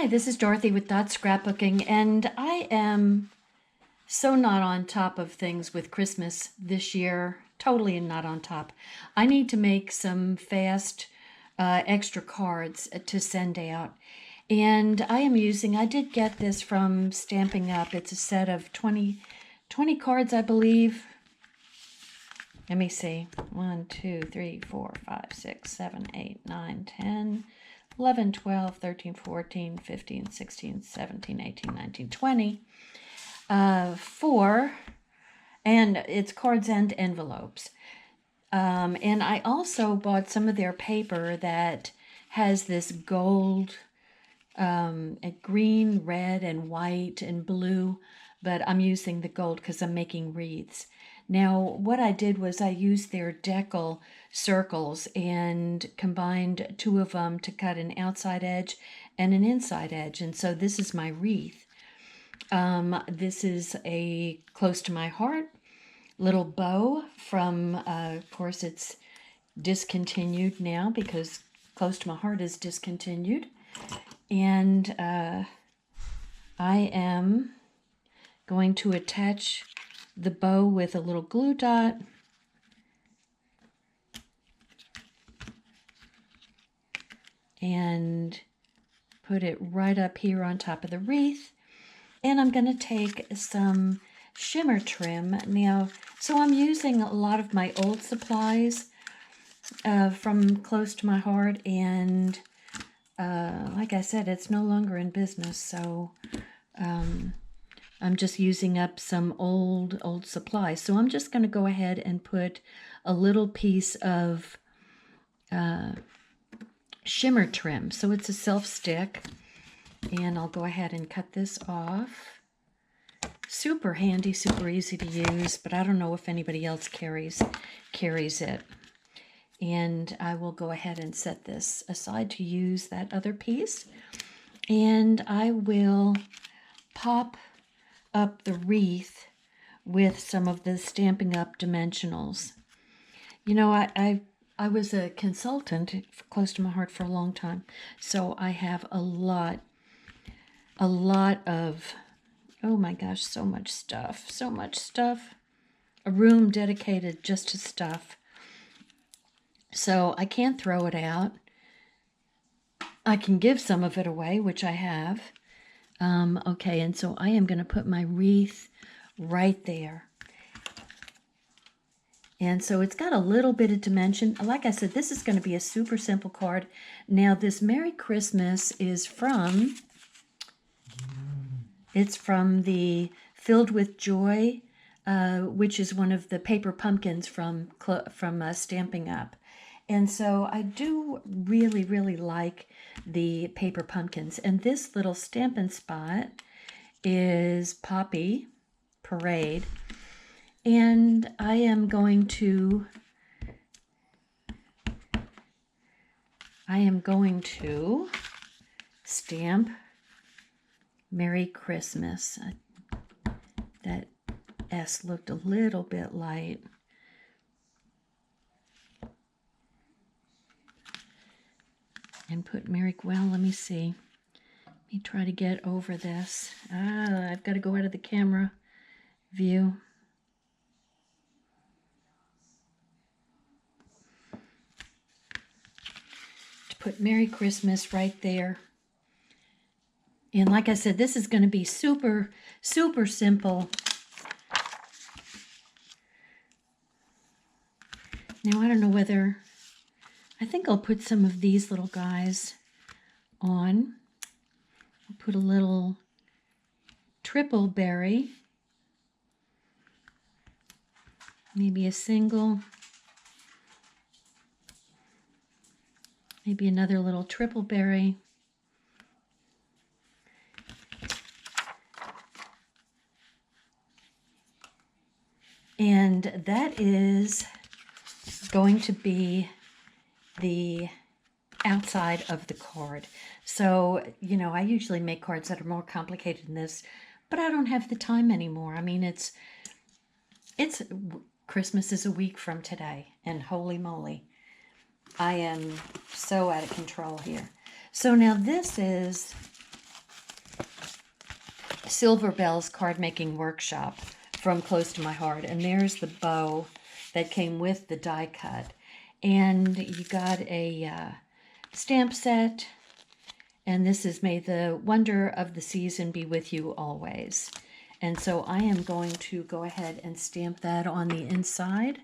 Hi, this is Dorothy with Dot Scrapbooking, and I am so not on top of things with Christmas this year. Totally not on top. I need to make some fast extra cards to send out. And I did get this from Stampin' Up. It's a set of 20 cards, I believe. Let me see. 1, 2, 3, 4, 5, 6, 7, 8, 9, 10, 11, 12, 13, 14, 15, 16, 17, 18, 19, 20. 4, and it's cards and envelopes. And I also bought some of their paper that has this gold, green, red, and white, and blue, but I'm using the gold because I'm making wreaths. Now, what I did was I used their Deckled Circles and combined 2 of them to cut an outside edge and an inside edge. And so this is my wreath. This is a close to my heart little bow from, of course, it's discontinued now because close to my heart is discontinued. And I am going to attach the bow with a little glue dot. And put it right up here on top of the wreath. And I'm going to take some shimmer trim. Now, so I'm using a lot of my old supplies from close to my heart. And like I said, it's no longer in business. So I'm just using up some old supplies. So I'm just going to go ahead and put a little piece of shimmer trim. So it's a self-stick. And I'll go ahead and cut this off. Super handy, super easy to use, but I don't know if anybody else carries it. And I will go ahead and set this aside to use that other piece. And I will pop up the wreath with some of the Stampin' Up dimensionals. You know, I was a consultant close to my heart for a long time, so I have a lot of, oh my gosh, so much stuff. A room dedicated just to stuff. So I can't throw it out. I can give some of it away, which I have. Okay, and so I am going to put my wreath right there. And so it's got a little bit of dimension. Like I said, this is going to be a super simple card. Now, this Merry Christmas is from... It's from the Filled with Joy, which is one of the paper pumpkins from Stampin' Up. And so I do really, really like the paper pumpkins. And this little Stampin' Spot is Poppy Parade. And I am going to stamp Merry Christmas. That S looked a little bit light. And put well, let me see. Let me try to get over this. I've got to go out of the camera view. To put Merry Christmas right there. And like I said, this is going to be super, super simple. Now, I don't know whether... I think I'll put some of these little guys on. I'll put a little triple berry. Maybe a single. Maybe another little triple berry. And that is going to be the outside of the card. So, you know, I usually make cards that are more complicated than this, but I don't have the time anymore. I mean, it's Christmas is a week from today, and holy moly, I am so out of control here. So now this is Silver Bell's card making workshop from Close to My Heart. And there's the bow that came with the die cut. And you got a stamp set. And this is May the Wonder of the Season Be With You Always. And so I am going to go ahead and stamp that on the inside.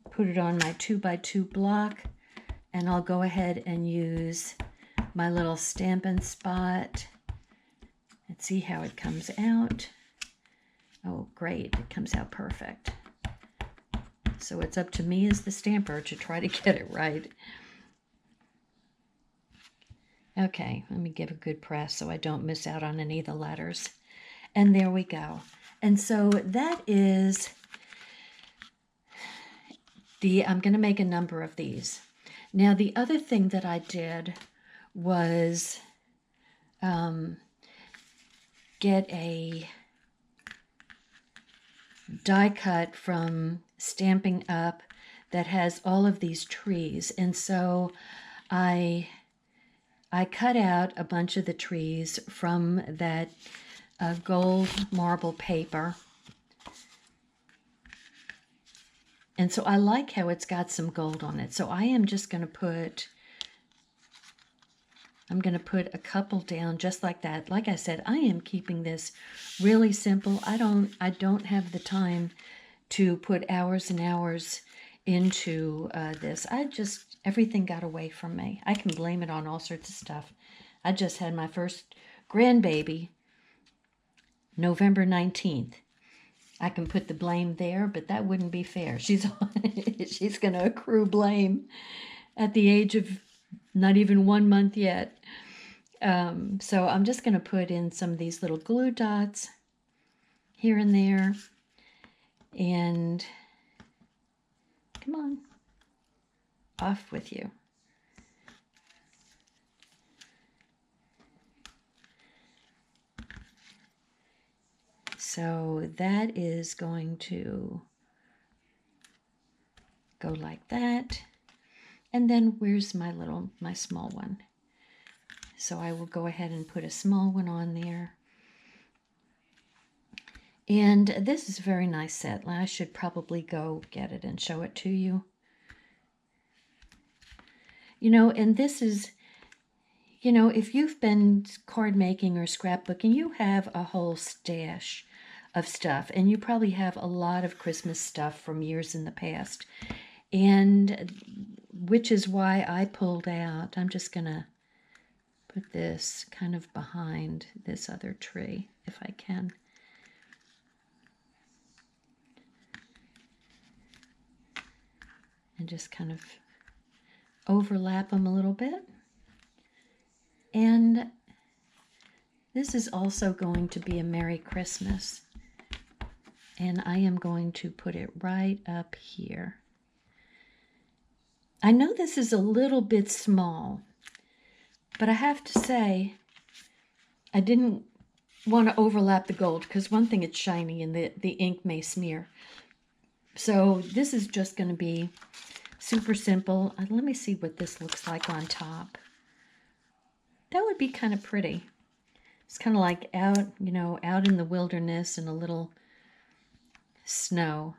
Put it on my 2x2 block. And I'll go ahead and use my little Stampin' Spot. Let's see how it comes out. Oh, great. It comes out perfect. So it's up to me as the stamper to try to get it right. Okay, let me give a good press so I don't miss out on any of the letters. And there we go. And so that is I'm going to make a number of these. Now, the other thing that I did was get a die cut from Stampin' Up that has all of these trees. And so I cut out a bunch of the trees from that gold marble paper. And so I like how it's got some gold on it. So I am just going to put, I'm going to put a couple down just like that. Like I said, I am keeping this really simple. I don't have the time to put hours and hours into this. Everything got away from me. I can blame it on all sorts of stuff. I just had my first grandbaby November 19th. I can put the blame there, but that wouldn't be fair. She's going to accrue blame at the age of not even 1 month yet. So I'm just going to put in some of these little glue dots here and there. And come on, off with you. So that is going to go like that. And then where's my small one? So I will go ahead and put a small one on there. And this is a very nice set. I should probably go get it and show it to you. You know, and this is, you know, if you've been card making or scrapbooking, you have a whole stash of stuff, and you probably have a lot of Christmas stuff from years in the past, and which is why I pulled out. I'm just gonna put this kind of behind this other tree if I can. And just kind of overlap them a little bit. And this is also going to be a Merry Christmas. And I am going to put it right up here. I know this is a little bit small, but I have to say, I didn't want to overlap the gold because one thing, it's shiny and the ink may smear. So this is just going to be super simple. Let me see what this looks like on top. That would be kind of pretty. It's kind of like out, you know, out in the wilderness, and a little snow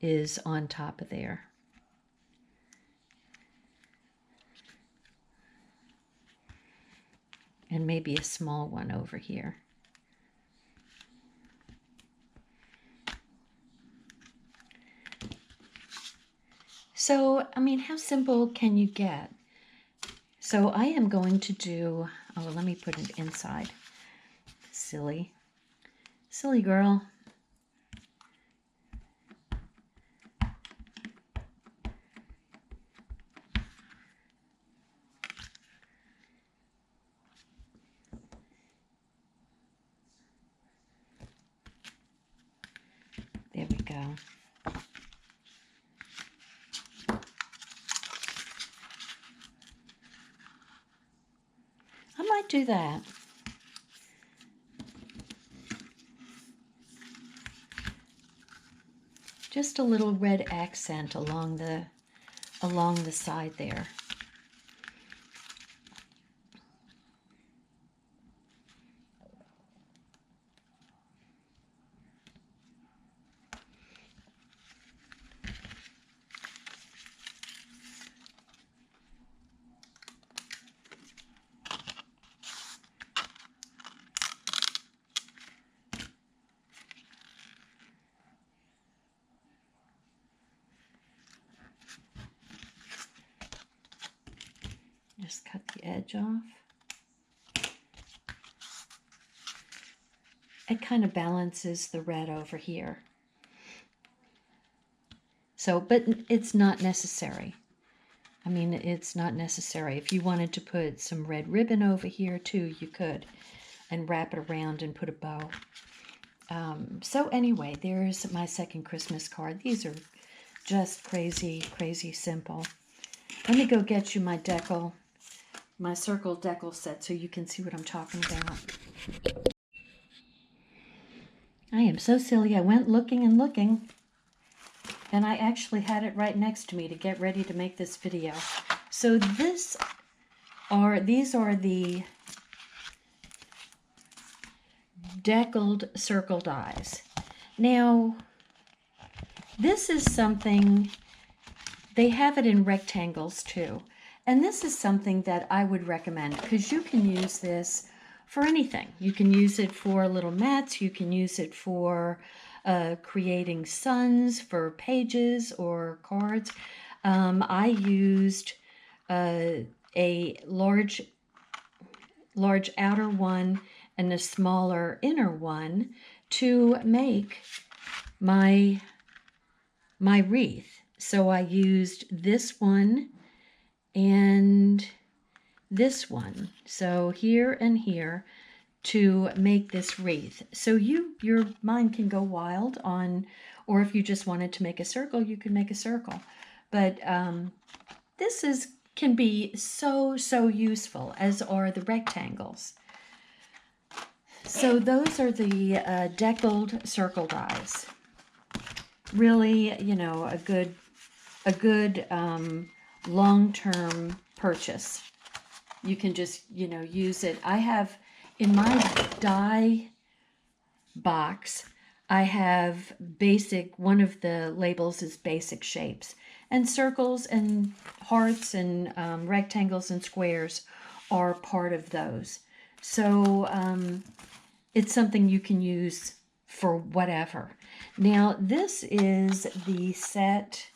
is on top of there. And maybe a small one over here. So, I mean, how simple can you get? So I am going to do, oh, let me put it inside. Silly girl. There we go. I might do that. Just a little red accent along the side there. just cut the edge off. It kind of balances the red over here. So, but it's not necessary. I mean, it's not necessary. If you wanted to put some red ribbon over here too, you could, and wrap it around and put a bow. So anyway, there's my second Christmas card. These are just crazy, crazy simple. Let me go get you my circle decal set so you can see what I'm talking about. I am so silly. I went looking and looking, and I actually had it right next to me to get ready to make this video. So these are the Deckled Circle dies. Now, this is something, they have it in rectangles too. And this is something that I would recommend because you can use this for anything. You can use it for little mats. You can use it for creating suns for pages or cards. I used a large outer one and a smaller inner one to make my wreath. So I used this one and this one, so here and here, to make this wreath. So your mind can go wild on, or if you just wanted to make a circle, you could make a circle. But this can be so useful, as are the rectangles. So those are the Deckled Circle dies. Really, you know, a good long-term purchase. You can just, you know, use it. I have in my die box, I have basic, one of the labels is basic shapes, and circles and hearts and rectangles and squares are part of those. So it's something you can use for whatever. Now, this is the set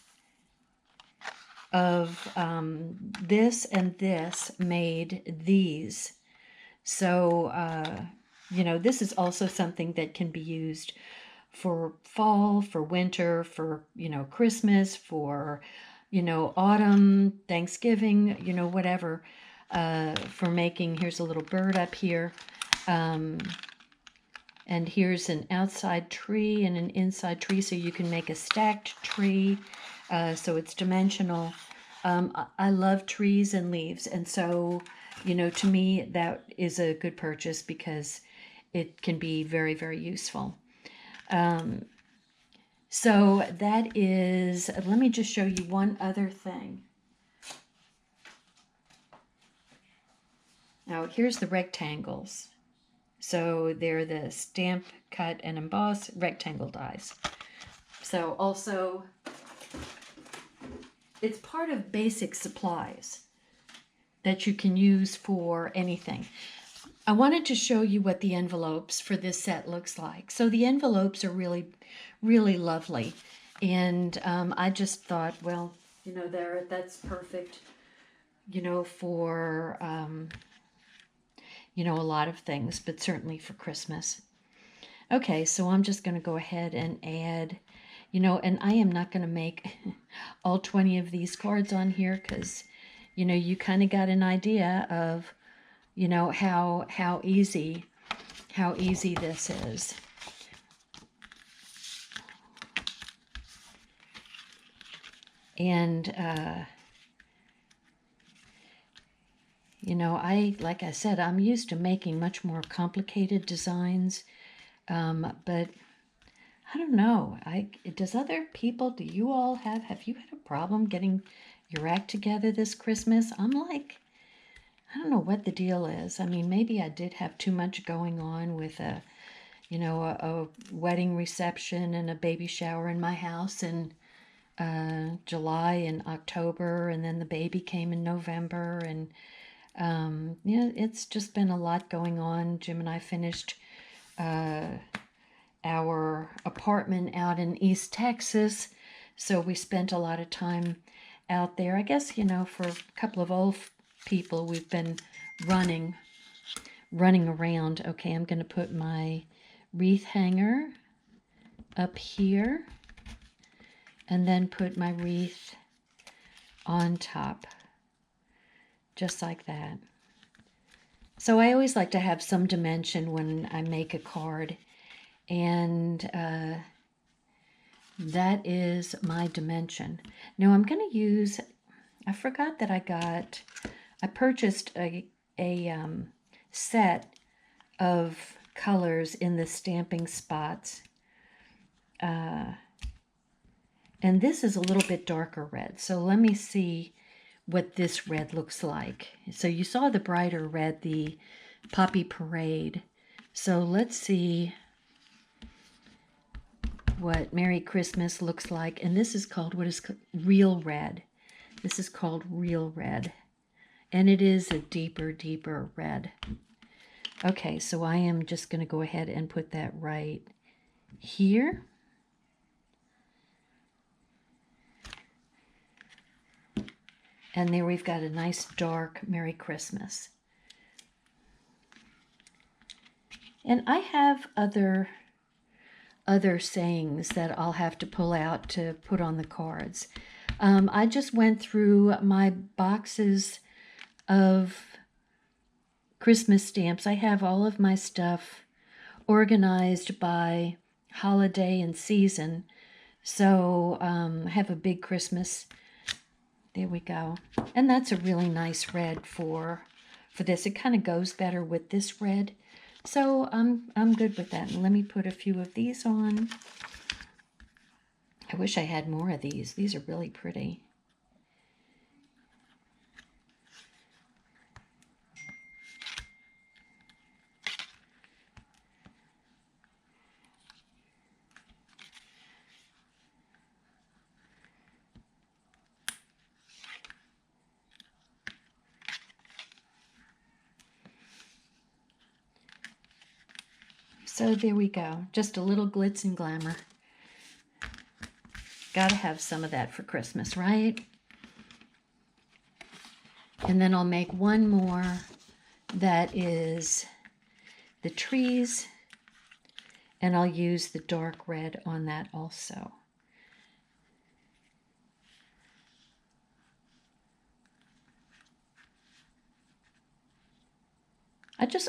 of this and this made these. So, you know, this is also something that can be used for fall, for winter, for, you know, Christmas, for, you know, autumn, Thanksgiving, you know, whatever, for making. Here's a little bird up here. And here's an outside tree and an inside tree, so you can make a stacked tree, so it's dimensional. I love trees and leaves, and so, you know, to me, that is a good purchase because it can be very, very useful. So that is, let me just show you one other thing. Now, here's the rectangles. So they're the stamp, cut, and emboss rectangle dies. So also, it's part of basic supplies that you can use for anything. I wanted to show you what the envelopes for this set looks like. So the envelopes are really, really lovely. And I just thought, well, you know, that's perfect, you know, for... you know, a lot of things, but certainly for Christmas. Okay, so I'm just going to go ahead and add, you know, and I am not going to make all 20 of these cards on here because, you know, you kind of got an idea of, you know, how easy this is. And, you know, like I said, I'm used to making much more complicated designs, but I don't know. Do you all have you had a problem getting your act together this Christmas? I'm like, I don't know what the deal is. I mean, maybe I did have too much going on with a wedding reception and a baby shower in my house in July and October, and then the baby came in November, and yeah, it's just been a lot going on. Jim and I finished our apartment out in East Texas, so we spent a lot of time out there. I guess, you know, for a couple of people. We've been running around. Okay, I'm going to put my wreath hanger up here and then put my wreath on top, just like that. So I always like to have some dimension when I make a card, and that is my dimension. Now I'm going to use, I forgot that I purchased a set of colors in the stamping spots. And this is a little bit darker red. So let me see what this red looks like. So you saw the brighter red, the Poppy Parade. So let's see what Merry Christmas looks like. And this is called, what is Real Red. This is called Real Red. And it is a deeper, deeper red. Okay, so I am just going to go ahead and put that right here. And there we've got a nice dark Merry Christmas. And I have other sayings that I'll have to pull out to put on the cards. I just went through my boxes of Christmas stamps. I have all of my stuff organized by holiday and season. So I have a big Christmas. There we go. And that's a really nice red for this. It kind of goes better with this red. So I'm good with that. And let me put a few of these on. I wish I had more of these. These are really pretty. So there we go. Just a little glitz and glamour. Gotta have some of that for Christmas, right? And then I'll make one more that is the trees, and I'll use the dark red on that also.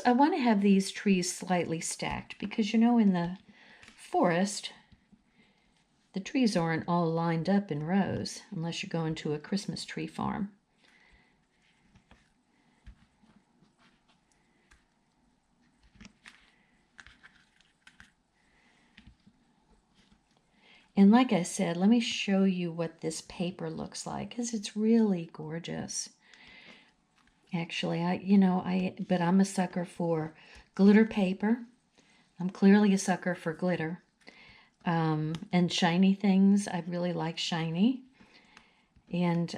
I want to have these trees slightly stacked because, you know, in the forest, the trees aren't all lined up in rows unless you're going to a Christmas tree farm. And like I said, let me show you what this paper looks like because it's really gorgeous. Actually, but I'm a sucker for glitter paper. I'm clearly a sucker for glitter. And shiny things. I really like shiny. And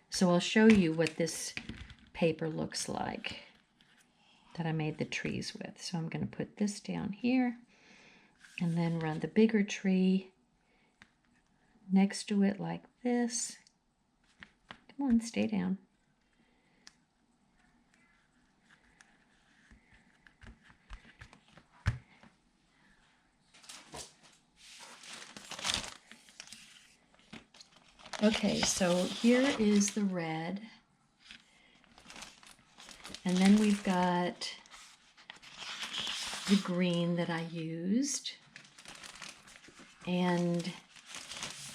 so I'll show you what this paper looks like that I made the trees with. So I'm going to put this down here and then run the bigger tree next to it like this. Come on, stay down. Okay, so here is the red. And then we've got the green that I used. And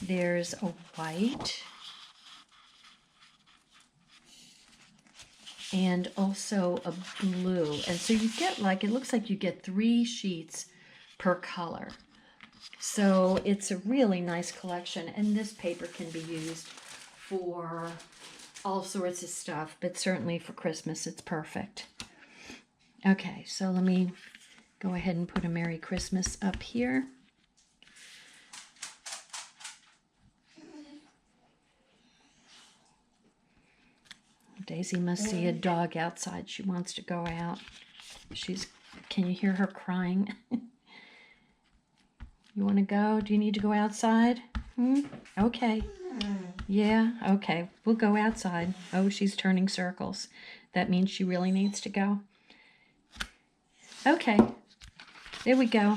there's a white. And also a blue. And so you get it looks like you get 3 sheets per color. So it's a really nice collection, and this paper can be used for all sorts of stuff, but certainly for Christmas it's perfect. Okay, so let me go ahead and put a Merry Christmas up here. Daisy must see a dog outside. She wants to go out. Can you hear her crying? You want to go? Do you need to go outside? Okay. Yeah, okay. We'll go outside. Oh, she's turning circles. That means she really needs to go. Okay. There we go.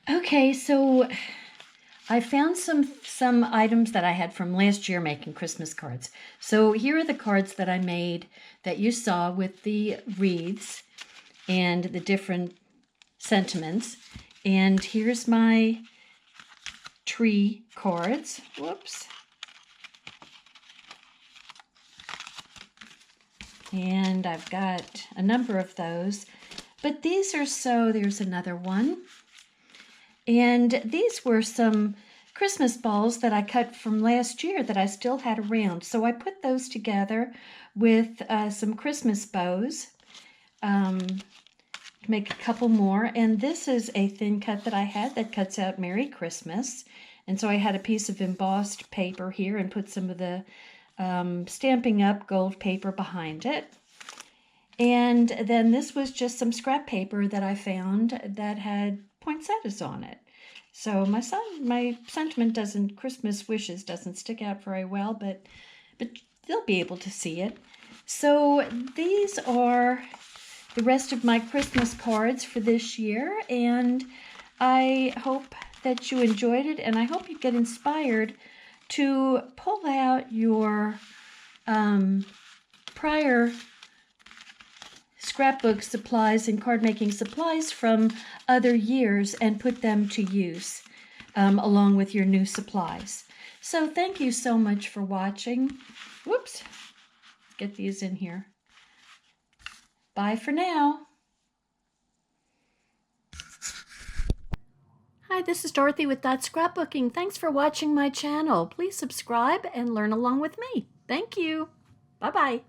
Okay, so I found some items that I had from last year making Christmas cards. So here are the cards that I made that you saw with the wreaths and the different sentiments. And here's my tree cards. Whoops. And I've got a number of those. But these are there's another one. And these were some Christmas balls that I cut from last year that I still had around. So I put those together with some Christmas bows to make a couple more. And this is a thin cut that I had that cuts out Merry Christmas. And so I had a piece of embossed paper here and put some of the Stampin' Up gold paper behind it. And then this was just some scrap paper that I found that had poinsettias on it. So my sentiment Christmas wishes doesn't stick out very well, but they'll be able to see it. So these are the rest of my Christmas cards for this year, and I hope that you enjoyed it, and I hope you get inspired to pull out your prior scrapbook supplies and card making supplies from other years and put them to use along with your new supplies. So thank you so much for watching. Whoops, get these in here. Bye for now. Hi, this is Dorothy with Scrapbooking. Thanks for watching my channel. Please subscribe and learn along with me. Thank you. Bye-bye.